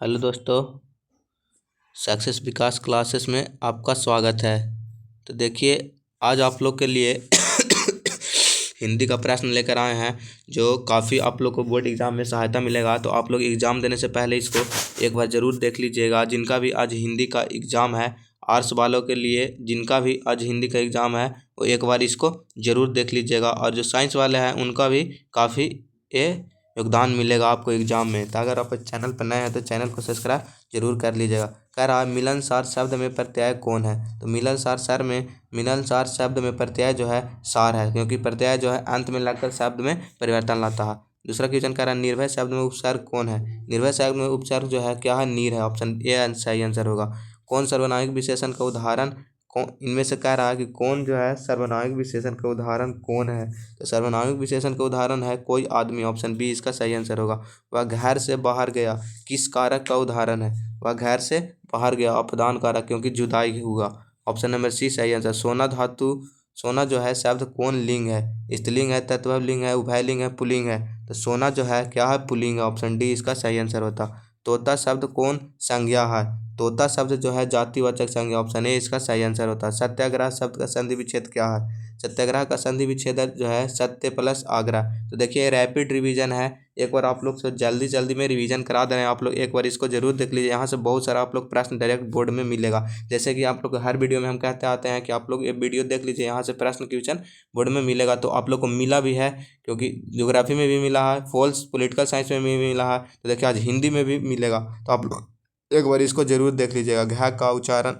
Hello दोस्तों। Success विकास classes में आपका स्वागत है। तो देखिए, आज आप लोग के लिए हिंदी का प्रश्न लेकर आए हैं जो काफ़ी आप लोग को बोर्ड एग्ज़ाम में सहायता मिलेगा। तो आप लोग एग्ज़ाम देने से पहले इसको एक बार ज़रूर देख लीजिएगा। जिनका भी आज हिंदी का एग्ज़ाम है, आर्ट्स वालों के लिए जिनका भी आज हिंदी का एग्ज़ाम है वो एक बार इसको ज़रूर देख लीजिएगा। और जो साइंस वाले हैं उनका भी काफ़ी ये योगदान मिलेगा आपको एग्ज़ाम में। तो अगर आप चैनल पर नए हैं तो चैनल को सब्सक्राइब जरूर कर लीजिएगा। कह रहा है मिलनसार शब्द में प्रत्यय कौन है। तो मिलनसार शब्द में प्रत्यय जो है सार है, क्योंकि प्रत्यय जो है अंत में लगकर शब्द में परिवर्तन लाता है। दूसरा क्वेश्चन कह रहा है निर्भय शब्द में उपसर्ग कौन है। निर्भय शब्द में उपसर्ग जो है क्या है, नीर है। ऑप्शन ए सही आंसर होगा। कौन सर्वनामिक विशेषण का उदाहरण कौन इनमें से कह रहा है कि कौन जो है सर्वनामिक विशेषण का उदाहरण कौन है। तो सर्वनामिक विशेषण का उदाहरण है कोई आदमी। ऑप्शन बी इसका सही आंसर होगा। वह घर से बाहर गया किस कारक का उदाहरण है। वह घर से बाहर गया अपदान कारक, क्योंकि जुदाई हुआ। ऑप्शन नंबर सी सही आंसर। सोना धातु सोना जो है शब्द कौन लिंग है। स्त्रीलिंग है, तत्वलिंग है, उभयलिंग है, पुल्लिंग है। तो सोना जो है क्या है, पुल्लिंग है। ऑप्शन डी इसका सही आंसर होता। तोता शब्द कौन संज्ञा है। तोता शब्द जो है जातिवाचक संज्ञा। ऑप्शन ए इसका सही आंसर होता है। सत्याग्रह शब्द का संधि विच्छेद क्या है। सत्याग्रह का संधि विच्छेद जो है सत्य प्लस आग्रह। तो देखिए रैपिड रिवीजन है, एक बार आप लोग से जल्दी जल्दी में रिवीजन करा दे रहे हैं। आप लोग एक बार इसको जरूर देख लीजिए। यहाँ से बहुत सारा आप लोग प्रश्न डायरेक्ट बोर्ड में मिलेगा। जैसे कि आप लोग हर वीडियो में हम कहते आते हैं कि आप लोग ये वीडियो देख लीजिए, यहाँ से प्रश्न क्वेश्चन बोर्ड में मिलेगा। तो आप लोग को मिला भी है, क्योंकि ज्योग्राफी में भी मिला है, फॉल्स पॉलिटिकल साइंस में भी मिला है। तो देखिए आज हिंदी में भी मिलेगा। तो आप लोग एक बार इसको जरूर देख लीजिएगा। घ का उच्चारण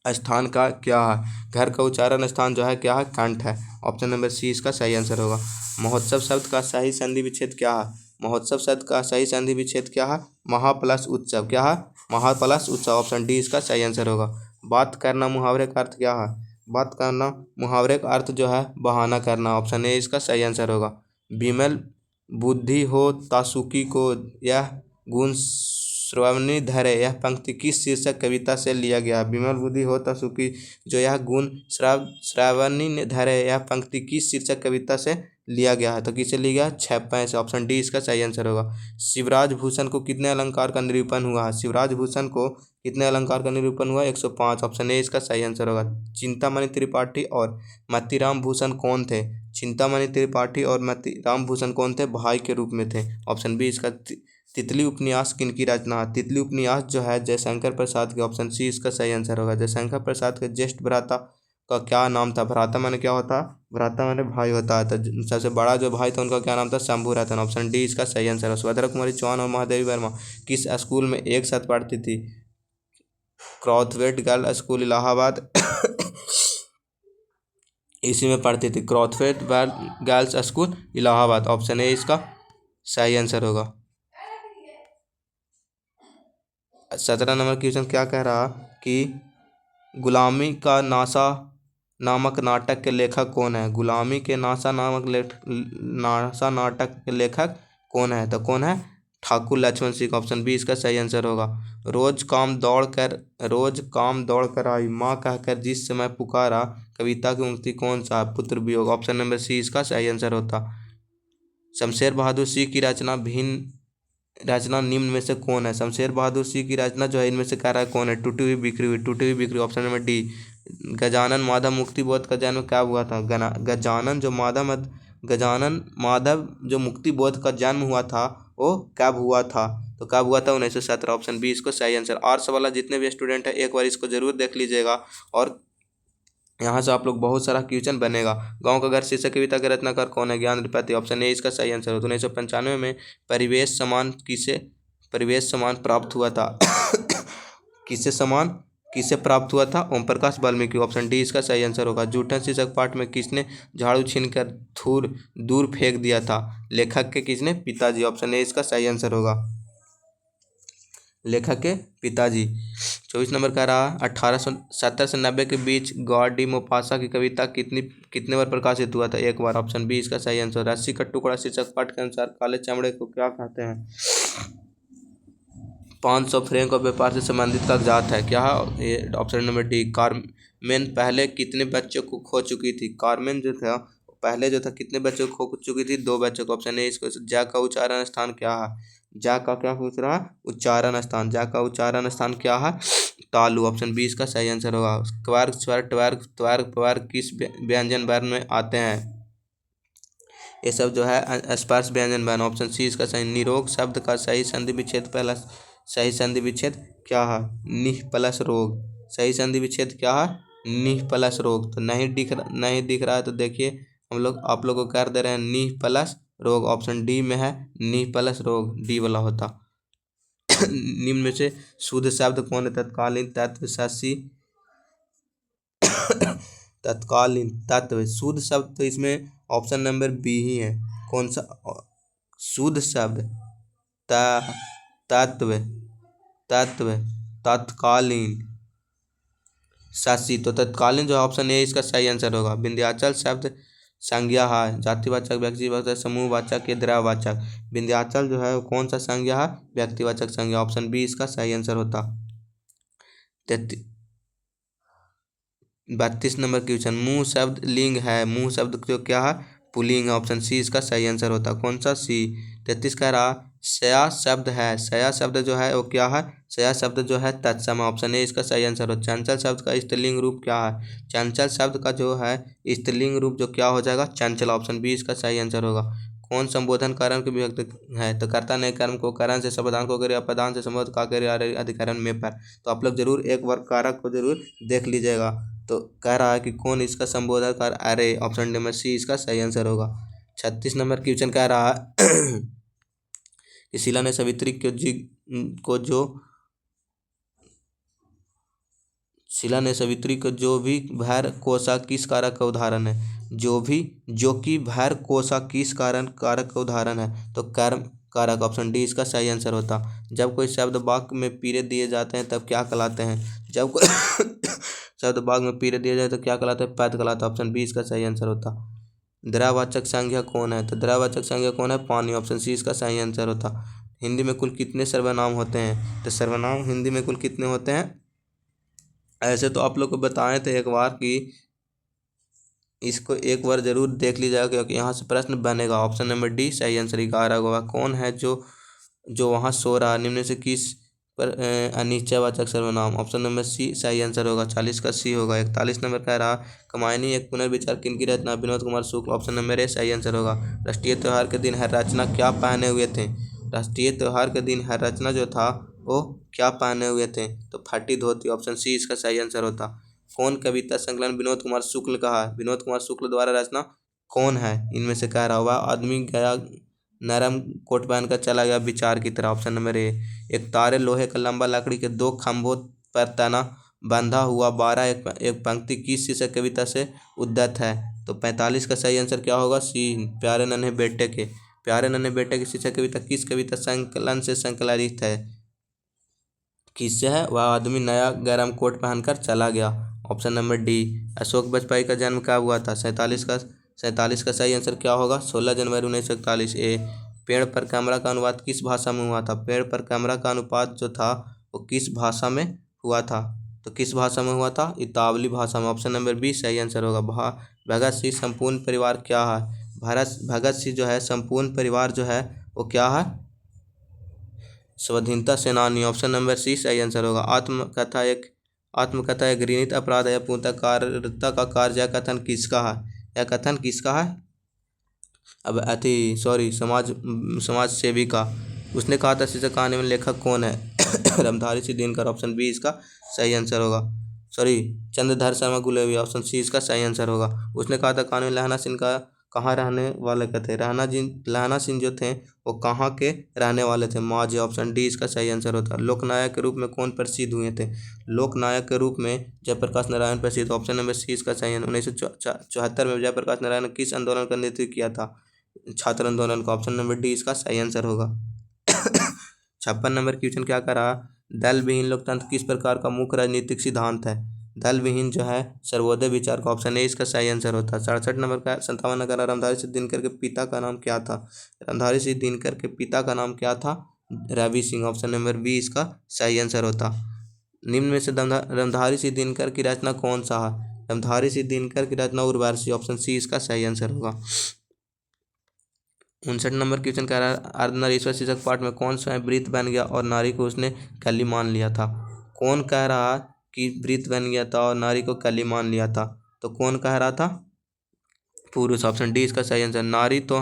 स्थान का क्या है। घर का उच्चारण स्थान जो है क्या है, कंठ है। ऑप्शन नंबर सी इसका सही आंसर होगा। महोत्सव शब्द का सही संधि विच्छेद क्या है। महोत्सव शब्द का सही संधि विच्छेद क्या है, महा प्लस उत्सव। क्या है, महा प्लस उत्सव। ऑप्शन डी इसका सही आंसर होगा। बात करना मुहावरे का अर्थ क्या है। बात करना मुहावरे का अर्थ जो है बहाना करना। ऑप्शन ए इसका सही आंसर होगा। विमल बुद्धि हो तासुकी को यह गुण श्रवणी धरे, यह पंक्ति किस शीर्षक कविता से लिया गया। विमल बुद्धि हो सुखी जो यह गुण श्रावणी धरे, यह पंक्ति किस शीर्षक कविता से लिया गया है। तो किसे लिया गया, छप्पन से। ऑप्शन डी इसका सही आंसर होगा। शिवराज भूषण को कितने अलंकार का निरूपण हुआ है। शिवराज भूषण को कितने अलंकार का निरूपण हुआ, 105। ऑप्शन ए इसका सही आंसर होगा। चिंतामणि त्रिपाठी और मतीराम भूषण कौन थे। चिंतामणि त्रिपाठी और मतीराम भूषण कौन थे, भाई के रूप में थे। ऑप्शन बी इसका। तितली उपन्यास किनकी रचना है। तितली उपन्यास जो है जयशंकर प्रसाद के। ऑप्शन सी इसका सही आंसर होगा। जयशंकर प्रसाद के ज्येष्ठ भ्राता का क्या नाम था। भ्राता माने क्या होता है, भ्राता माने भाई होता है। तो सबसे बड़ा जो भाई था उनका क्या नाम था, शंभू रतन। ऑप्शन डी इसका सही आंसर है। सुभद्रा कुमारी चौहान और महादेवी वर्मा किस स्कूल में एक साथ पढ़ती थी। क्रॉथवेट गर्ल स्कूल इलाहाबाद इसी में पढ़ती थी, Crosthwaite girls school Allahabad. Option A इसका सही आंसर होगा। 17 नंबर क्वेश्चन क्या कह रहा कि गुलामी का नासा नामक नाटक के लेखक कौन है। गुलामी के नासा नासा नाटक के लेखक कौन है। तो कौन है, ठाकुर लक्ष्मण सिंह। ऑप्शन बी इसका सही आंसर होगा। रोज काम दौड़ कर आई, माँ कहकर जिस समय पुकारा, कविता की उक्ति कौन सा है, पुत्र वियोग। ऑप्शन नंबर सी इसका सही आंसर होता। शमशेर बहादुर सिंह की रचना निम्न में से कौन है। शमशेर बहादुर सिंह की रचना जो है इनमें से कह रहा है कौन है, टूटी हुई बिखरी हुई। टूटी हुई बिखरी। Option number D. Gajanan Madhav Muktibodh का जन्म क्या हुआ था। गजानन माधव जो मुक्तिबोध का जन्म हुआ था वो कब हुआ था। तो कब हुआ था, 1917। ऑप्शन बी इसको सही आंसर। आर्ट्स वाला जितने भी स्टूडेंट है एक बार इसको जरूर देख लीजिएगा। और यहाँ से आप लोग बहुत सारा क्वेश्चन बनेगा। गांव का घर शीर्षक कविता के रत्नाकर कौन है, ज्ञान त्रिपाठी। ऑप्शन ए इसका सही आंसर होता। 1995 में परिवेश सम्मान प्राप्त हुआ था किसे प्राप्त हुआ था, ओम प्रकाश वाल्मीकि। ऑप्शन डी इसका सही आंसर होगा। जूठन शीर्षक पाठ में किसने झाड़ू छीनकर दूर फेंक दिया था। लेखक के किसने, पिताजी। ऑप्शन ए इसका सही आंसर होगा, लेखक के पिताजी। 24 नंबर कह रहा 1870 से 90 के बीच गॉड डी मोपासा की कविता कितने बार प्रकाशित हुआ था, एक बार। ऑप्शन बी इसका सही आंसर। रस्सी का टुकड़ा शीर्षक पाठ के अनुसार काले चमड़े को क्या कहते हैं। 500 फ्रेंक और व्यापार से संबंधित कागजात है, क्या है। Option number D. कार्मेन पहले कितने बच्चों को खो चुकी थी। कार्मेन जो था पहले जो था कितने बच्चों को खो चुकी थी, 2 बच्चों को। ऑप्शन ए इसको। जा का उच्चारण स्थान क्या है। जा का क्या पूछ रहा है? उच्चारण स्थान। जा का उच्चारण स्थान क्या है? तालु। ऑप्शन बी इसका सही आंसर होगा। क्वर्ग, स्वर, ट्वर्ग, त्वर्ग, प्रवर्ग किस व्यंजन वर्ण में आते हैं? ये सब जो है स्पर्श व्यंजन वर्ण। ऑप्शन सी इसका सही। निरोग शब्द का सही संधि विच्छेद पहला सही संधि विच्छेद क्या है? निह प्लस रोग। सही संधि विच्छेद क्या है? निह प्लस रोग। तो नहीं दिख रहा है तो देखिए हम लोग आप लोग को कर दे रहे हैं निह प्लस रोग। ऑप्शन डी में है निह प्लस रोग, डी वाला होता। निम्न में से शुद्ध शब्द कौन है? तत्कालीन, तत्व, शशि। तत्कालीन, तत्व। शुद्ध शब्द तो इसमें ऑप्शन नंबर बी ही है। कौन सा शुद्ध शब्द? तत्व, तत्व, तत्कालीन, शशि। तो तत्कालीन जो ऑप्शन ए इसका सही आंसर होगा। विंध्याचल शब्द संज्ञा है? जातिवाचक, व्यक्तिवाचक, समूहवाचक या द्रव्यवाचक? विंध्याचल जो है वो कौन सा संज्ञा है? व्यक्तिवाचक संज्ञा। ऑप्शन बी इसका सही आंसर होता। 32 नंबर क्वेश्चन। मुंह शब्द लिंग है? मुंह शब्द जो क्या है? पुल्लिंग है। ऑप्शन सी इसका सही आंसर होता। कौन सा? सी। 33 कह रहा शया शब्द है? शया शब्द जो है वो क्या है? शया शब्द जो है तत्सम। ऑप्शन ए इसका सही आंसर हो। चंचल शब्द का स्त्रीलिंग रूप क्या है? चंचल शब्द का जो है स्त्रीलिंग रूप जो क्या हो जाएगा? चंचल। ऑप्शन बी इसका सही आंसर होगा। कौन संबोधन कर्म के विभक्त है? तो कर्ता ने कर्म को करण से, संबोधन को क्रिया प्रधान से, संबोध का क्रिया अधिकरण में पर। तो आप लोग जरूर एक बार कारक को जरूर देख लीजिएगा। तो कह रहा है कि कौन इसका संबोधन कर? अरे ऑप्शन नंबर सी इसका सही आंसर होगा। 36 नंबर क्वेश्चन कह रहा है कि शिला ने सावित्री को जो शिला ने सावित्री को जो भी भैर कोसा किस कारक का उदाहरण है? जो कि भैर कोसा किस कारक का उदाहरण है? तो कर्म कारक। ऑप्शन डी इसका सही आंसर होता। जब कोई शब्द वाक्य में पीरे दिए जाते हैं तब क्या कहलाते हैं? जब कोई शब्द वाक्य में पीरे दिए जाए तो क्या कहलाता है? पद कहलाता है। ऑप्शन बी इसका सही आंसर होता। द्रव्यवाचक संज्ञा कौन है? तो द्रव्यवाचक संज्ञा कौन है? पानी। ऑप्शन सी इसका सही आंसर होता। हिंदी में कुल कितने सर्वनाम होते हैं? तो सर्वनाम हिंदी में कुल कितने होते हैं? ऐसे तो आप लोग को बताए थे एक बार कि इसको एक बार जरूर देख लीजिएगा क्योंकि यहाँ से प्रश्न बनेगा। ऑप्शन नंबर डी सही आंसर 11 होगा। कौन है जो वहाँ सो रहा? निम्न से किस पर अनिश्चयवाचक सर्वनाम? ऑप्शन नंबर सी सही आंसर होगा। 40 का सी होगा। 41 नंबर कह रहा कमायनी एक पुनर्विचार किनकी रचना? विनोद कुमार शुक्ल। ऑप्शन नंबर ए सही आंसर होगा। राष्ट्रीय त्यौहार के दिन हर रचना क्या पहने हुए थे? राष्ट्रीय त्यौहार के दिन हर रचना जो था वो क्या पहने हुए थे? तो फटी धोती। ऑप्शन सी इसका सही आंसर होता। कौन कविता संकलन विनोद कुमार शुक्ल का है? विनोद कुमार शुक्ल द्वारा रचना कौन है? इनमें से कह रहा हुआ आदमी गया नरम कोट पहनकर चला गया विचार की तरह। ऑप्शन नंबर ए। एक तारे लोहे का लंबा लकड़ी के 2 खंभों पर तना बंधा हुआ 12 एक पंक्ति किस शीर्षक कविता से उद्धत है? तो 45 का सही आंसर क्या होगा? सी। प्यारे नन्हे बेटे के। प्यारे नन्हे बेटे की शीर्षक कविता किस कविता संकलन से संकलित है? किससे है? वह आदमी नया गर्म कोट पहनकर चला गया। Option number D. Ashok Vajpayee का जन्म कब हुआ था? 47 का सही आंसर क्या होगा? 16 जनवरी 1941। ए। पेड़ पर कैमरा का अनुवाद किस भाषा में हुआ था? पेड़ पर कैमरा का अनुवाद जो था वो किस भाषा में हुआ था? तो किस भाषा में हुआ था? इतावली भाषा में। ऑप्शन नंबर बी सही आंसर होगा। भगत सिंह संपूर्ण परिवार क्या है? भगत सिंह जो है संपूर्ण परिवार जो है वो क्या है? स्वाधीनता सेनानी। ऑप्शन नंबर सी सही आंसर होगा। आत्मकथा एक घृणित अपराध है? पूर्णता का कार्य? यह कथन किसका है? यह कथन किसका है? अब समाज सेवी का। उसने कहा था शीर्षक कहानी में लेखक कौन है? रामधारी सिंह दिनकर। ऑप्शन बी इसका सही आंसर होगा। चंद्रधर शर्मा गुलेरिया। ऑप्शन सी इसका सही आंसर होगा। उसने कहा था कहानी में लहना सिंह का कहाँ रहने वाले का थे? लहना सिंह जो थे वो कहाँ के रहने वाले थे? माझी। ऑप्शन डी इसका सही आंसर होता है। लोकनायक के रूप में कौन प्रसिद्ध हुए थे? लोकनायक के रूप में जयप्रकाश नारायण प्रसिद्ध। ऑप्शन नंबर सी इसका सही है। 1974 में जयप्रकाश नारायण ने किस आंदोलन का नेतृत्व किया था? छात्र आंदोलन का। ऑप्शन नंबर डी इसका सही आंसर होगा। 56 नंबर क्वेश्चन क्या कर रहा? दल विहीन लोकतंत्र किस प्रकार का मुख्य राजनीतिक सिद्धांत है? दल विहीन जो है सर्वोदय विचार का। ऑप्शन ए इसका सही आंसर होता है। 67 नंबर का 57 नंबर रामधारी सिंह दिनकर के पिता का नाम क्या था? रामधारी सिंह दिनकर के पिता का नाम क्या था? Ravi Singh. Option number B इसका सही आंसर होता। निम्न में से रामधारी सिंह दिनकर की रचना कौन सा है? रामधारी सिंह दिनकर की रचना उर्वशी। ऑप्शन सी इसका सही आंसर होगा। 59 नंबर क्वेश्चन कह रहा है अर्धनारीश्वर शीर्षक पाठ में कौन स्वयं वृत्त बन गया और नारी को उसने कली मान लिया था। कौन कह रहा कि वृत्त बन गया था और नारी को कली मान लिया था, तो कौन कह रहा था? पुरुष। ऑप्शन डी इसका सही आंसर। नारी तो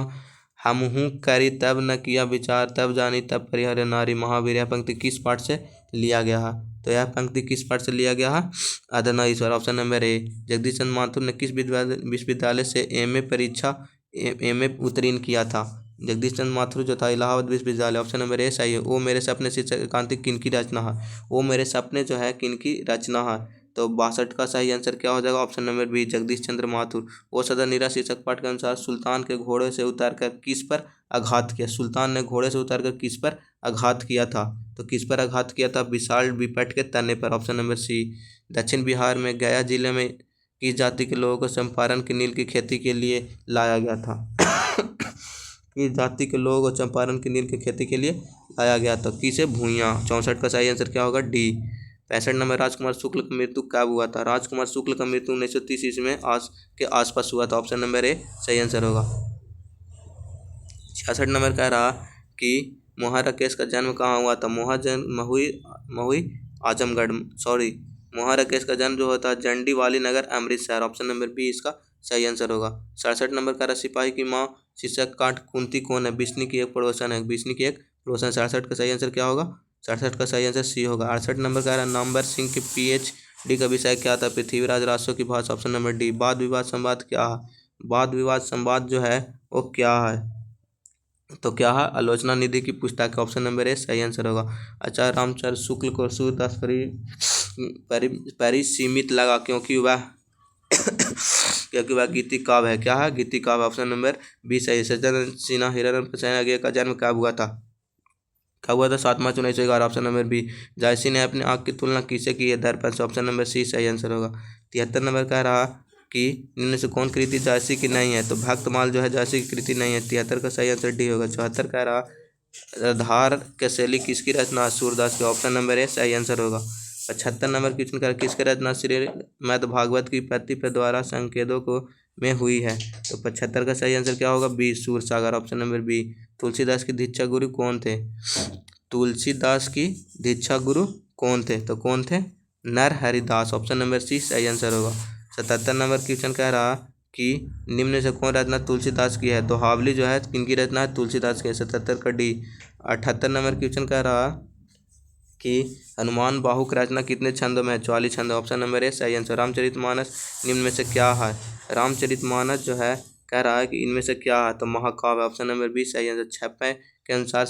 हमहू करी तब न किया विचार, तब जानी तब परिहर नारी महावीर। यह पंक्ति किस पाठ से लिया गया है? तो यह पंक्ति किस पाठ से लिया गया है? Ardhanarishwar. Option number A. Jagdish Chandra Mathur ने किस विश्वविद्यालय से एमए परीक्षा एमए उत्तीर्ण किया था? जगदीश चंद्र माथुर जो था इलाहाबाद विश्वविद्यालय। ऑप्शन नंबर ए सही है। ओ मेरे सपने शीर्षक एकांतिक किनकी रचना है? ओ मेरे सपने जो है किनकी रचना है? तो 62 का सही आंसर क्या हो जाएगा? Option number B Jagdish Chandra Mathur. ओ सदर नीरा शीर्षक पाठ के अनुसार सुल्तान के घोड़े से उतारकर किस पर आघात किया? सुल्तान ने घोड़े से उतारकर किस पर आघात किया था? तो किस पर आघात किया था? विशाल विपट के तने पर। Option number C. दक्षिण बिहार में गया जिले में किस जाति के लोगों को चंपारण की नील की खेती के लिए लाया गया था? किस जाति के लोगों को चंपारण की नील की खेती के लिए लाया गया था? किसे? भूइयाँ। 64 का सही आंसर क्या होगा? डी। 65 नंबर राजकुमार शुक्ल का मृत्यु कब हुआ था? राजकुमार शुक्ल का मृत्यु 1930 ईस्वी में के आसपास हुआ था। ऑप्शन नंबर ए सही आंसर होगा। 66 नंबर कह रहा कि मोहराकेश का जन्म कहाँ हुआ था? महुई आजमगढ़ मोहराकेश का जन्म जो होता है जंडी वाली नगर अमृतसर। ऑप्शन नंबर बी इसका सही आंसर होगा। 67 नंबर कह रहा सिपाही की माँ शीर्षक कांट कुंती कौन है? बिस्नी की एक पड़ोसन है। बिस्नी की एक पड़ोसन। 67 का सही आंसर क्या होगा? 67 का सही आंसर सी होगा। 68 नंबर कह रहा नामवर सिंह के PhD का विषय क्या था? पृथ्वीराज राजस्व की भाषा। Option number D. वाद विवाद संवाद क्या है? वाद विवाद संवाद जो है वो क्या है? तो क्या है? आलोचना निधि की पुस्तक। ऑप्शन नंबर ए सही आंसर होगा। आचार्य रामचंद्र शुक्ल को सूरदास परिसीमित लगा क्योंकि वह गीति काव्य है। क्या है? गीति काव्य। ऑप्शन नंबर बी सही। सज्जन सिन्हा हिरण का जन्म कब हुआ था? कब हुआ था? 7 March 1911। Option number B. Jayasi ने अपनी आँख की तुलना किसे की है? दर्पण से। ऑप्शन नंबर सी सही आंसर होगा। 73 नंबर कह रहा कि निम्न से कौन कृति जायसी की नहीं है? तो भक्तमाल जो है जायसी की कृति नहीं है। 73 का सही आंसर डी होगा। 74 कह रहा धार के शैली किसकी रचना? सूरदास के। ऑप्शन नंबर ए सही आंसर होगा। 75 नंबर क्वेश्चन कर किसके रचना श्रीमद् भागवत की पति पे द्वारा संकेतों को में हुई है? तो 75 का सही आंसर क्या होगा? B Sursagar. Option number B. Tulsidas की दीक्षा गुरु कौन थे? तुलसीदास की दीक्षा गुरु कौन थे? तो कौन थे? नर हरिदास। ऑप्शन नंबर सी सही आंसर होगा। 77 नंबर क्वेश्चन कह रहा कि निम्न से कौन रचना तुलसीदास की है? तो हावली जो है किनकी रचना है? तुलसीदास की। 77 का डी। 78 नंबर क्वेश्चन कह रहा कि हनुमान बाहु की रचना कितने छंदों में है? 44 छंद। ऑप्शन नंबर ए सही आंसर। रामचरितमानस निम्न में से क्या है? रामचरितमानस जो है कह रहा है कि इनमें से क्या है? तो महाकाव्य। ऑप्शन नंबर बी सही आंसर। 56 के अनुसार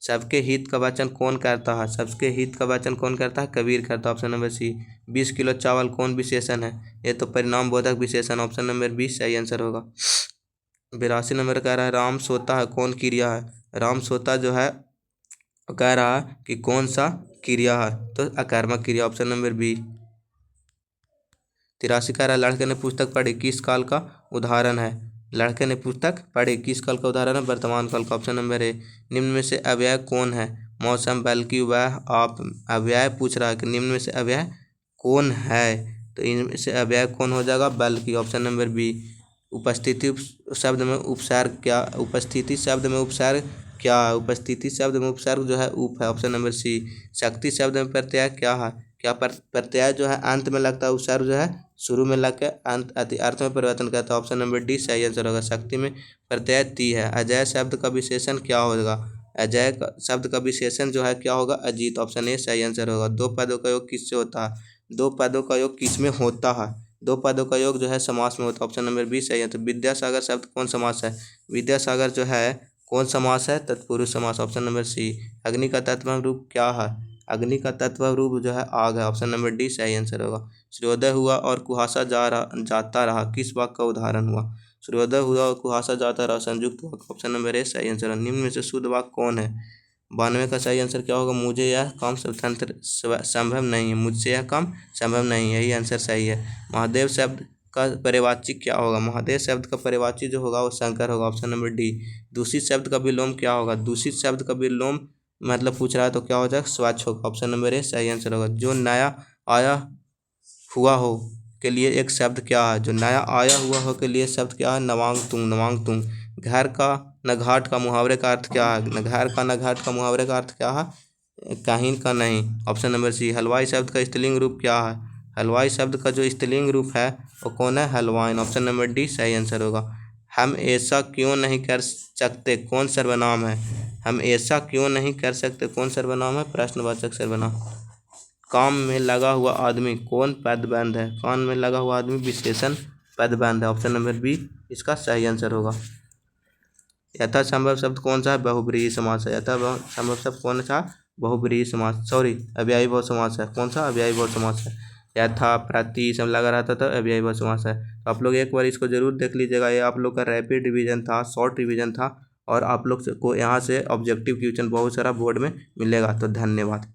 सबके हित का वचन कौन करता है? सबके हित का वचन कौन करता है? कबीर करता है। ऑप्शन नंबर सी। 20 किलो चावल कौन विशेषण है? ये तो परिणाम बोधक विशेषण। ऑप्शन नंबर बी सही आंसर होगा। 82 नंबर कह रहा है राम सोता है कौन क्रिया है? राम सोता जो है कह रहा कि कौन सा क्रिया है? तो अकर्मक क्रिया। Option number B. 83 कह रहा लड़के ने पुस्तक पढ़ी किस काल का उदाहरण है? लड़के ने पुस्तक पढ़ी किस काल का उदाहरण है? वर्तमान काल का। ऑप्शन नंबर ए। निम्न में से अव्यय कौन है? मौसम, बल्कि, वह, आप। अव्यय पूछ रहा है कि निम्न में से अव्यय कौन है? तो इनमें से अव्यय कौन हो जाएगा? बल्कि। Option number B. उपस्थिति शब्द में उपसर्ग क्या? उपस्थिति शब्द में उपसर्ग क्या है? उपस्थिति शब्द में उपसर्ग जो है उप है। Option number C. शक्ति शब्द में प्रत्यय क्या है? क्या प्रत्यय जो है अंत में लगता है, उपसर्ग जो है शुरू में लग के अर्थ में परिवर्तन करता है। ऑप्शन नंबर डी सही आंसर होगा। शक्ति में प्रत्यय ती है। अजय शब्द का विशेषण क्या होगा? अजय शब्द का विशेषण जो है क्या होगा? अजीत। ऑप्शन ए सही आंसर होगा। दो पदों का योग किससे होता है? दो पदों का योग किस में होता है? दो पदों का योग जो है समास में होता है। ऑप्शन नंबर बी सही है। तो विद्यासागर शब्द कौन समास है? विद्यासागर जो है कौन समास है? तत्पुरुष समास। Option number C. अग्नि का तत्व रूप क्या है? अग्नि का तत्व रूप जो है आग है। ऑप्शन नंबर डी सही आंसर होगा। सूर्योदय हुआ और कुहासा जाता रहा किस वाक्य का उदाहरण हुआ? सूर्योदय हुआ और कुहासा जाता रहा संयुक्त वाक्य। ऑप्शन नंबर ए सही आंसर है। निम्न में से शुद्ध वाक्य कौन है? 92 का सही आंसर क्या होगा? मुझे यह काम स्वतंत्र संभव नहीं है। मुझसे यह काम संभव नहीं है, यही आंसर सही है। महादेव शब्द का पर्यायवाची क्या होगा? महादेव शब्द का पर्यायवाची जो होगा वो शंकर होगा। Option number D. दूषित शब्द का विलोम क्या होगा? दूषित शब्द का विलोम मतलब पूछ रहा है तो क्या हो जाएगा? स्वच्छ होगा। ऑप्शन नंबर ए सही आंसर होगा। जो नया आया हुआ हो के लिए एक शब्द क्या है? जो नया आया हुआ हो के लिए शब्द क्या है? नवांग तुंग। घर का न घाट का मुहावरे का अर्थ क्या है? न घर का न घाट का मुहावरे का अर्थ क्या है? कहीं का नहीं। Option number C. हलवाई शब्द का स्त्रीलिंग रूप क्या है? हलवाई शब्द का जो स्त्रीलिंग रूप है वो कौन है? हलवाइन। ऑप्शन नंबर डी सही आंसर होगा। हम ऐसा क्यों नहीं कर सकते कौन सर्वनाम है? हम ऐसा क्यों नहीं कर सकते कौन सर्वनाम है? प्रश्नवाचक सर्वनाम। काम में लगा हुआ आदमी कौन पदबंध है? काम में लगा हुआ आदमी विशेषण पदबंध है। ऑप्शन नंबर बी इसका सही आंसर होगा। यथासंभव शब्द कौन सा है? बहुब्रीहि समास है। यथासंभव शब्द कौन सा? बहुब्रीहि समास, सॉरी अव्ययी बहु समास है। कौन सा? अव्ययी बहु समास है। यथा प्रति सब लगा रहता था अव्ययी बहु समास है। तो आप लोग एक बार इसको जरूर देख लीजिएगा। ये आप लोग का रैपिड रिवीजन था, शॉर्ट रिवीजन था, और आप लोग को यहाँ से ऑब्जेक्टिव क्वेश्चन बहुत सारा बोर्ड में मिलेगा। तो धन्यवाद।